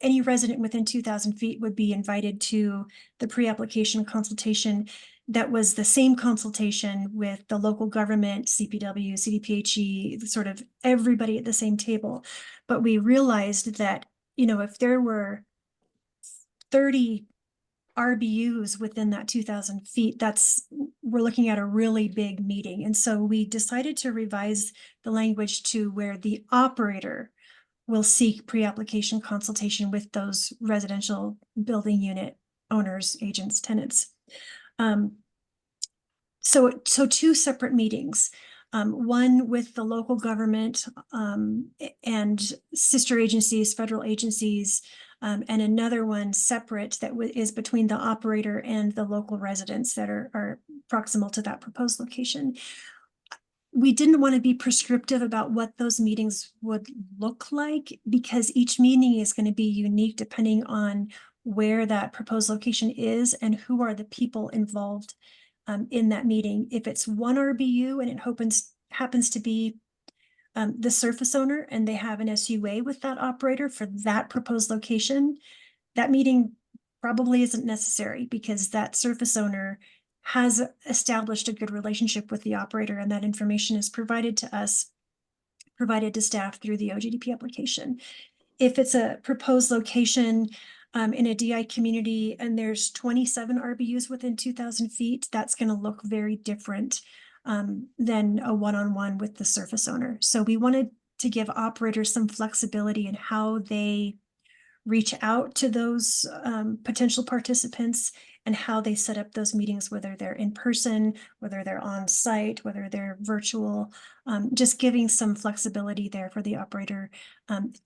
any resident within 2,000 feet would be invited to the pre-application consultation. That was the same consultation with the local government, CPW, CDPHE, sort of everybody at the same table. But we realized that, if there were 30 RBUs within that 2,000 feet, we're looking at a really big meeting. And so we decided to revise the language to where the operator will seek pre-application consultation with those residential building unit owners, agents, tenants. So 2 separate meetings, one with the local government and sister agencies, federal agencies, and another one separate that is between the operator and the local residents that are proximal to that proposed location. We didn't want to be prescriptive about what those meetings would look like, because each meeting is going to be unique depending on where that proposed location is and who are the people involved in that meeting. If it's one RBU and it happens to be the surface owner and they have an SUA with that operator for that proposed location, that meeting probably isn't necessary because that surface owner has established a good relationship with the operator, and that information is provided to us, provided to staff through the OGDP application. If it's a proposed location in a DI community and there's 27 RBUs within 2,000 feet, that's going to look very different than a one-on-one with the surface owner. So we wanted to give operators some flexibility in how they reach out to those potential participants and how they set up those meetings, whether they're in person, whether they're on site, whether they're virtual, just giving some flexibility there for the operator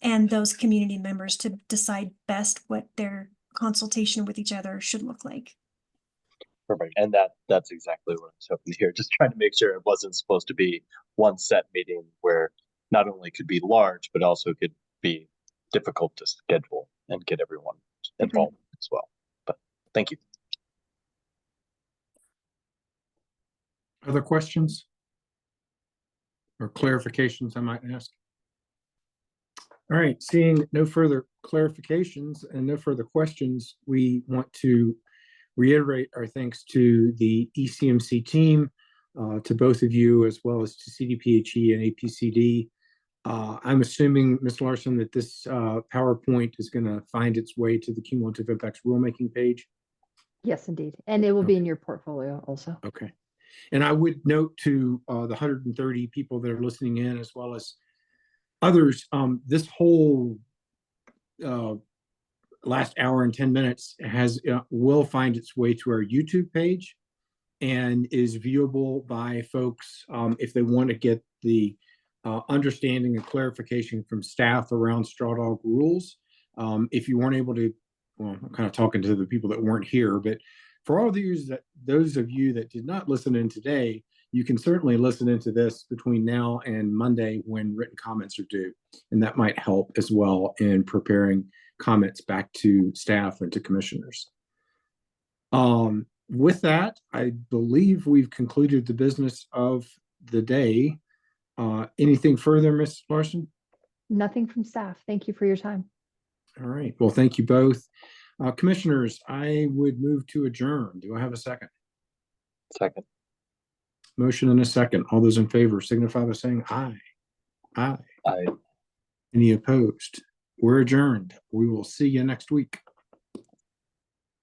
and those community members to decide best what their consultation with each other should look like. Perfect. And that's exactly what I was hoping to hear. Just trying to make sure it wasn't supposed to be one set meeting where not only could be large, but also could be difficult to schedule and get everyone involved as well. But thank you. Other questions or clarifications I might ask? All right, seeing no further clarifications and no further questions, we want to reiterate our thanks to the ECMC team, to both of you, as well as to CDPHE and APCD. I'm assuming, Ms. Larson, that this PowerPoint is going to find its way to the cumulative impacts rulemaking page. Yes, indeed. And it will be in your portfolio also. Okay. And I would note to the 130 people that are listening in, as well as others, this whole last hour and 10 minutes will find its way to our YouTube page and is viewable by folks if they want to get the understanding and clarification from staff around straw dog rules. If you weren't able to, well, I'm kind of talking to the people that weren't here, but for all of those of you that did not listen in today, you can certainly listen into this between now and Monday when written comments are due. And that might help as well in preparing comments back to staff and to commissioners. With that, I believe we've concluded the business of the day. Anything further, Ms. Larson? Nothing from staff. Thank you for your time. All right. Well, thank you both. Commissioners, I would move to adjourn. Do I have a second? Second. Motion and a second. All those in favor signify by saying aye. Aye. Aye. Any opposed? We're adjourned. We will see you next week.